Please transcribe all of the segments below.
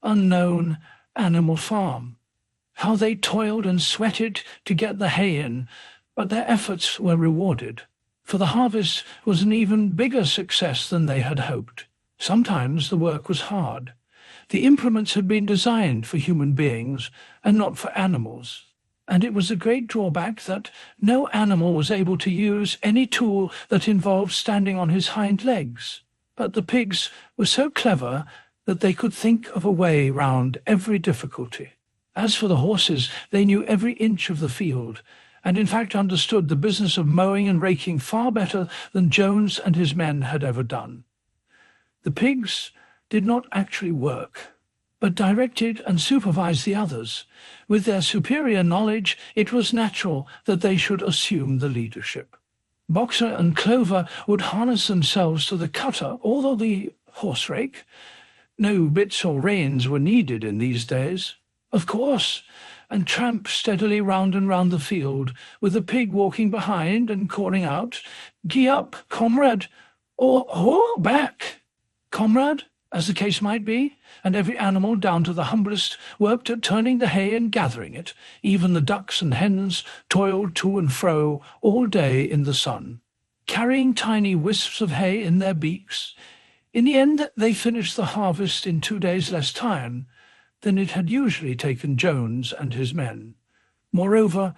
unknown animal farm. How they toiled and sweated to get the hay in, but their efforts were rewarded, for the harvest was an even bigger success than they had hoped. Sometimes the work was hard. The implements had been designed for human beings and not for animals, and it was a great drawback that no animal was able to use any tool that involved standing on his hind legs. But the pigs were so clever that they could think of a way round every difficulty. As for the horses, they knew every inch of the field, and in fact understood the business of mowing and raking far better than Jones and his men had ever done. The pigs did not actually work, but directed and supervised the others. With their superior knowledge, it was natural that they should assume the leadership. Boxer and Clover would harness themselves to the cutter or the horse rake. No bits or reins were needed in these days, of course, and tramp steadily round and round the field, with the pig walking behind and calling out, "Gee up, comrade," or "Haul back, comrade," as the case might be, and every animal, down to the humblest, worked at turning the hay and gathering it. Even the ducks and hens toiled to and fro all day in the sun, carrying tiny wisps of hay in their beaks. In the end, they finished the harvest in 2 days less time than it had usually taken Jones and his men. Moreover,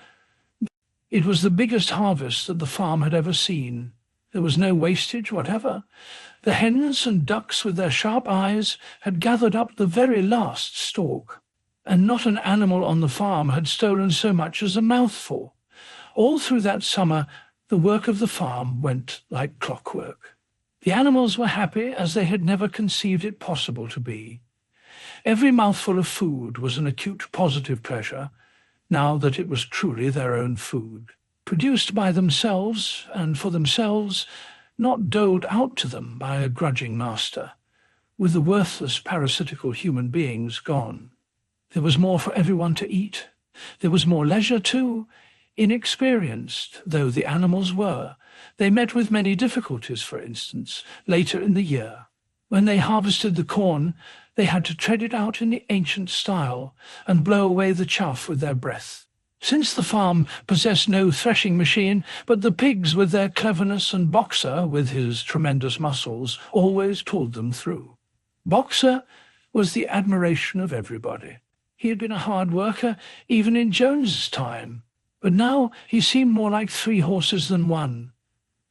it was the biggest harvest that the farm had ever seen. There was no wastage whatever. The hens and ducks with their sharp eyes had gathered up the very last stalk, and not an animal on the farm had stolen so much as a mouthful. All through that summer, the work of the farm went like clockwork. The animals were happy as they had never conceived it possible to be. Every mouthful of food was an acute positive pleasure, now that it was truly their own food, produced by themselves and for themselves, not doled out to them by a grudging master, with the worthless parasitical human beings gone. There was more for everyone to eat. There was more leisure too. Inexperienced though the animals were, they met with many difficulties. For instance, later in the year, when they harvested the corn, they had to tread it out in the ancient style and blow away the chaff with their breath. Since the farm possessed no threshing machine, but the pigs with their cleverness and Boxer, with his tremendous muscles, always pulled them through. Boxer was the admiration of everybody. He had been a hard worker even in Jones's time, but now he seemed more like 3 horses than 1.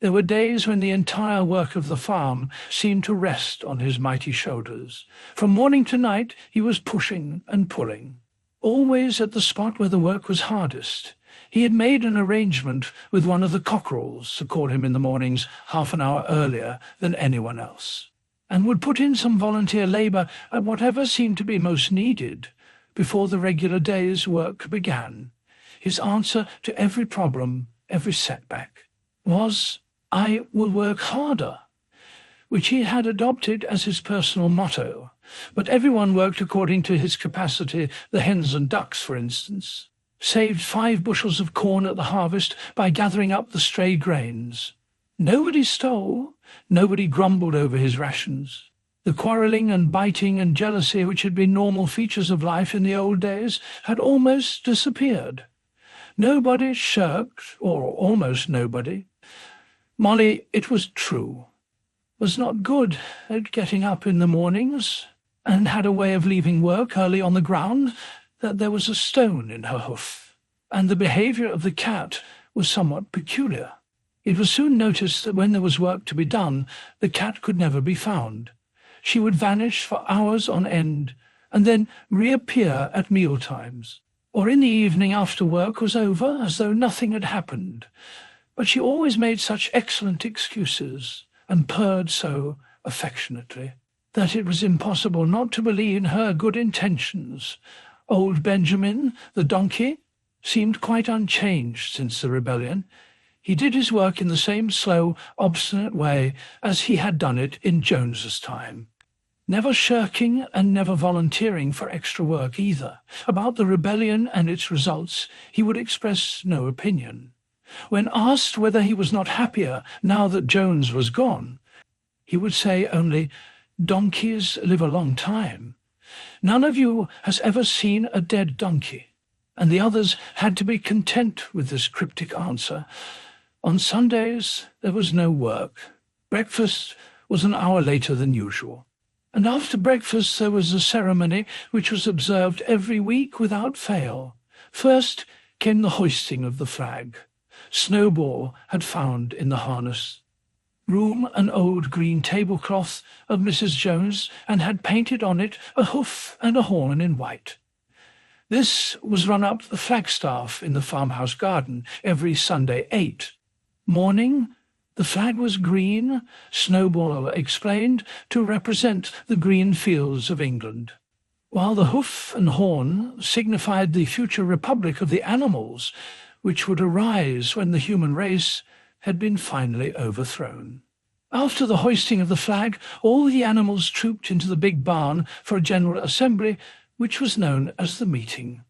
There were days when the entire work of the farm seemed to rest on his mighty shoulders. From morning to night he was pushing and pulling, always at the spot where the work was hardest. He had made an arrangement with one of the cockerels to call him in the mornings half an hour earlier than anyone else, and would put in some volunteer labour at whatever seemed to be most needed before the regular day's work began. His answer to every problem, every setback, was, "I will work harder," which he had adopted as his personal motto. But everyone worked according to his capacity. The hens and ducks, for instance, saved 5 bushels of corn at the harvest by gathering up the stray grains. Nobody stole, nobody grumbled over his rations. The quarrelling and biting and jealousy which had been normal features of life in the old days had almost disappeared. Nobody shirked, or almost nobody. Molly, it was true, was not good at getting up in the mornings, and had a way of leaving work early on the ground that there was a stone in her hoof, and the behaviour of the cat was somewhat peculiar. It was soon noticed that when there was work to be done, the cat could never be found. She would vanish for hours on end, and then reappear at meal times, or in the evening after work was over, as though nothing had happened. But she always made such excellent excuses, and purred so affectionately, that it was impossible not to believe in her good intentions. Old Benjamin, the donkey, seemed quite unchanged since the rebellion. He did his work in the same slow, obstinate way as he had done it in Jones's time, never shirking and never volunteering for extra work either. About the rebellion and its results he would express no opinion. When asked whether he was not happier now that Jones was gone, he would say only, "Donkeys live a long time, "None of you has ever seen a dead donkey." And the others had to be content with this cryptic answer. On Sundays there was no work. Breakfast was an hour later than usual. And after breakfast there was a ceremony which was observed every week without fail. First came the hoisting of the flag. Snowball had found in the harness room an old green tablecloth of Mrs. Jones, and had painted on it a hoof and a horn in white. This was run up the flagstaff in the farmhouse garden every Sunday 8. Morning, the flag was green, Snowball explained, to represent the green fields of England, while the hoof and horn signified the future republic of the animals, which would arise when the human race had been finally overthrown. After the hoisting of the flag, all the animals trooped into the big barn for a general assembly, which was known as the meeting.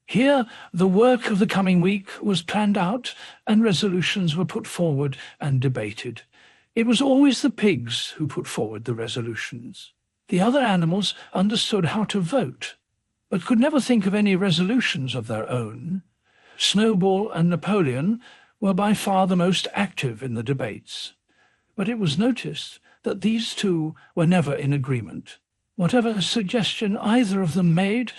Here the work of the coming week was planned out, and resolutions were put forward and debated. It was always the pigs who put forward the resolutions. The other animals understood how to vote, but could never think of any resolutions of their own. Snowball and Napoleon were by far the most active in the debates, but it was noticed that these two were never in agreement. Whatever suggestion either of them made,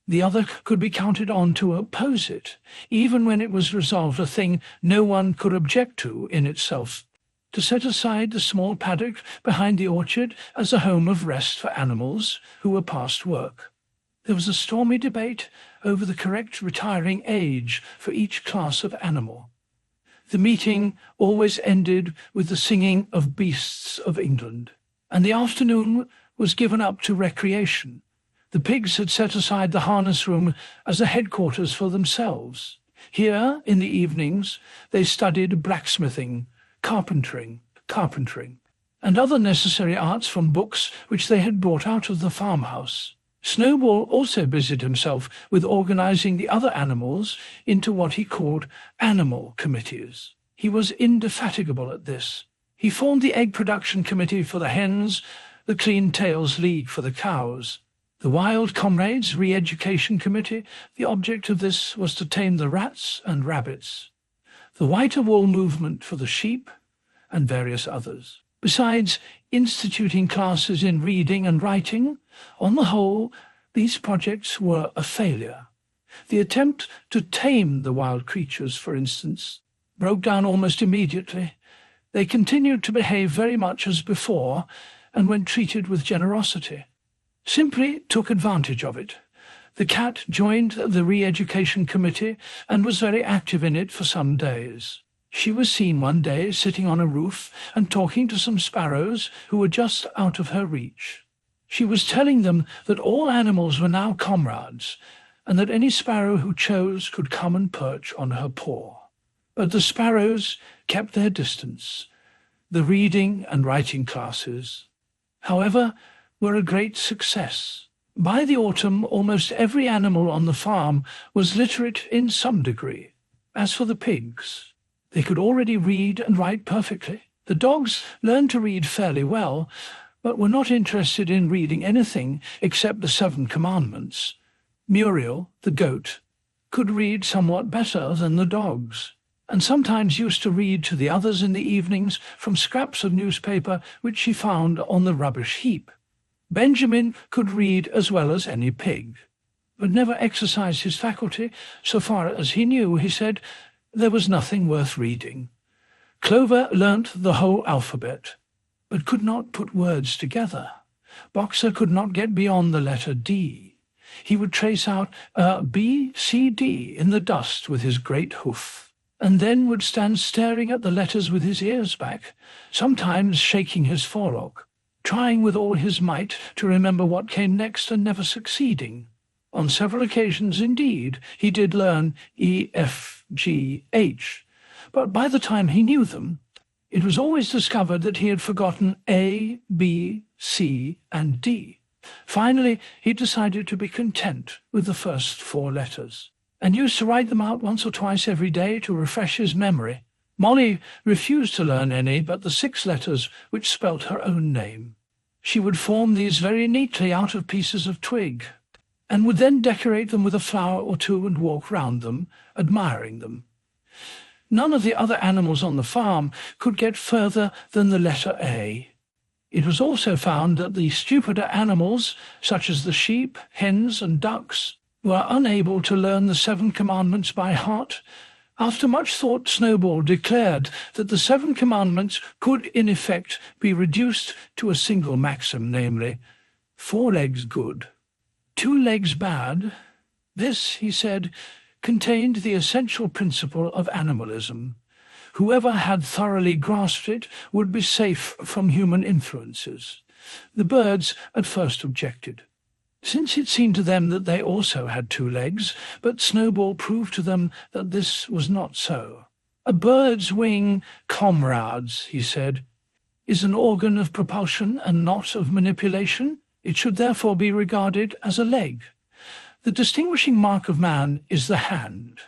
the other could be counted on to oppose it, even when it was resolved a thing no one could object to in itself, to set aside the small paddock behind the orchard as a home of rest for animals who were past work. There was a stormy debate over the correct retiring age for each class of animal. The meeting always ended with the singing of Beasts of England, and the afternoon was given up to recreation. The pigs had set aside the harness room as a headquarters for themselves. Here, in the evenings, they studied blacksmithing, carpentering, and other necessary arts from books which they had brought out of the farmhouse. Snowball also busied himself with organizing the other animals into what he called animal committees. He was indefatigable at this. He formed the egg production committee for the hens, the Clean Tails League for the cows, the Wild Comrades Re-Education Committee. The object of this was to tame the rats and rabbits, the Whiter Wool Movement for the sheep, and various others. Besides instituting classes in reading and writing, on the whole, these projects were a failure. The attempt to tame the wild creatures, for instance, broke down almost immediately. They continued to behave very much as before, and when treated with generosity, simply took advantage of it. The cat joined the Re-Education Committee and was very active in it for some days. She was seen one day sitting on a roof and talking to some sparrows who were just out of her reach. She was telling them that all animals were now comrades, and that any sparrow who chose could come and perch on her paw. But the sparrows kept their distance. The reading and writing classes, however, were a great success. By the autumn, almost every animal on the farm was literate in some degree. As for the pigs, they could already read and write perfectly. The dogs learned to read fairly well, but were not interested in reading anything except the 7 Commandments. Muriel, the goat, could read somewhat better than the dogs, and sometimes used to read to the others in the evenings from scraps of newspaper which she found on the rubbish heap. Benjamin could read as well as any pig, but never exercised his faculty. So far as he knew, he said, there was nothing worth reading. Clover learnt the whole alphabet, but could not put words together. Boxer could not get beyond the letter D. He would trace out a B, C, D in the dust with his great hoof, and then would stand staring at the letters with his ears back, sometimes shaking his forelock, trying with all his might to remember what came next and never succeeding. On several occasions, indeed, he did learn E, F, G, H, but by the time he knew them, it was always discovered that he had forgotten A, B, C, and D. Finally, he decided to be content with the first 4 letters, and used to write them out once or twice every day to refresh his memory. Molly refused to learn any but the 6 letters which spelt her own name. She would form these very neatly out of pieces of twig, and would then decorate them with a flower or two and walk round them, admiring them. None of the other animals on the farm could get further than the letter A. It was also found that the stupider animals, such as the sheep, hens, and ducks, were unable to learn the 7 Commandments by heart. After much thought, Snowball declared that the 7 Commandments could in effect be reduced to a single maxim, namely, 4 legs good, 2 legs bad. This, he said, contained the essential principle of animalism. Whoever had thoroughly grasped it would be safe from human influences. The birds at first objected, since it seemed to them that they also had 2 legs, but Snowball proved to them that this was not so. A bird's wing, comrades, he said, is an organ of propulsion and not of manipulation. It should therefore be regarded as a leg. The distinguishing mark of man is the hand,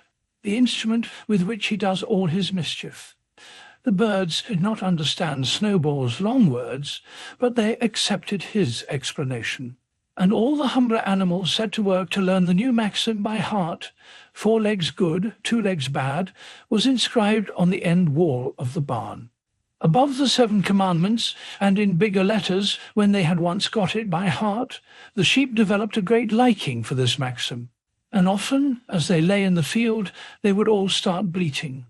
the instrument with which he does all his mischief. The birds did not understand Snowball's long words, but they accepted his explanation. And all the humbler animals set to work to learn the new maxim by heart. 4 legs good, 2 legs bad, was inscribed on the end wall of the barn. Above the 7 Commandments, and in bigger letters when they had once got it by heart, the sheep developed a great liking for this maxim, and often, as they lay in the field, they would all start bleating.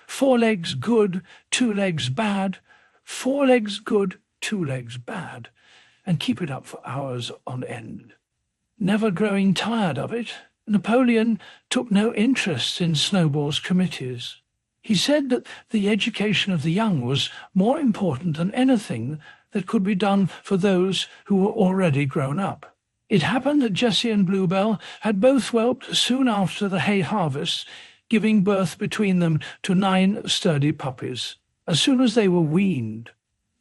4 legs good, 2 legs bad, 4 legs good, 2 legs bad, and keep it up for hours on end. Never growing tired of it, Napoleon took no interest in Snowball's committees. He said that the education of the young was more important than anything that could be done for those who were already grown up. It happened that Jessie and Bluebell had both whelped soon after the hay harvest, giving birth between them to 9 sturdy puppies. As soon as they were weaned,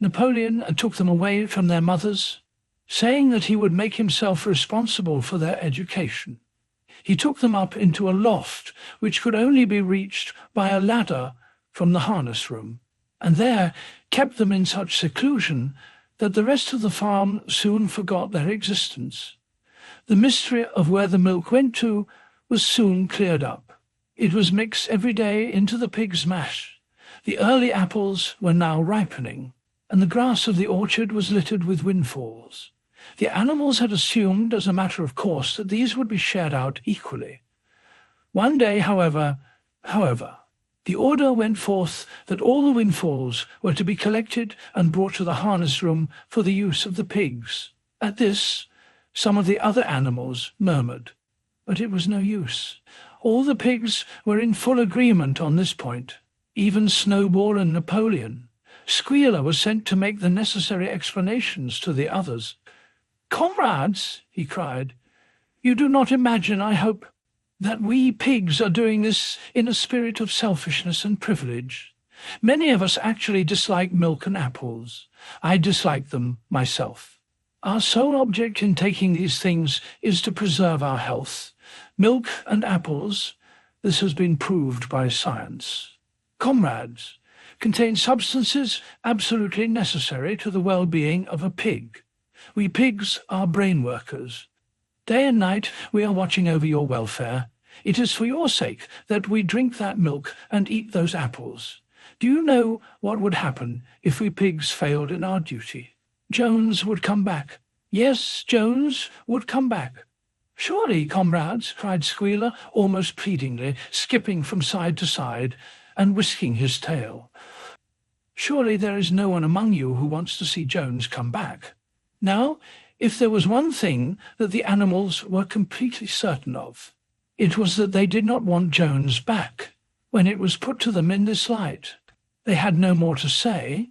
Napoleon took them away from their mothers, saying that he would make himself responsible for their education. He took them up into a loft which could only be reached by a ladder from the harness room, and there kept them in such seclusion that the rest of the farm soon forgot their existence. The mystery of where the milk went to was soon cleared up. It was mixed every day into the pig's mash. The early apples were now ripening, and the grass of the orchard was littered with windfalls. The animals had assumed as a matter of course that these would be shared out equally. One day, however, the order went forth that all the windfalls were to be collected and brought to the harness room for the use of the pigs. At this, some of the other animals murmured, but it was no use. All the pigs were in full agreement on this point, even Snowball and Napoleon. Squealer was sent to make the necessary explanations to the others. "Comrades," he cried, "you do not imagine, I hope, that we pigs are doing this in a spirit of selfishness and privilege. Many of us actually dislike milk and apples. I dislike them myself. Our sole object in taking these things is to preserve our health. Milk and apples, this has been proved by science, comrades, contain substances absolutely necessary to the well-being of a pig. We pigs are brain workers. Day and night we are watching over your welfare. It is for your sake that we drink that milk and eat those apples. Do you know what would happen if we pigs failed in our duty? Jones would come back. Yes, Jones would come back." "Surely, comrades," cried Squealer, almost pleadingly, skipping from side to side and whisking his tail. "Surely there is no one among you who wants to see Jones come back." Now, if there was one thing that the animals were completely certain of, it was that they did not want Jones back. When it was put to them in this light, they had no more to say.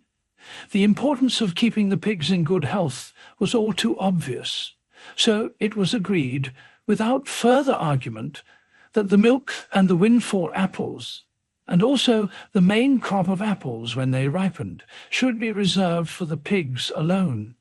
The importance of keeping the pigs in good health was all too obvious, so it was agreed, without further argument, that the milk and the windfall apples, and also the main crop of apples when they ripened, should be reserved for the pigs alone.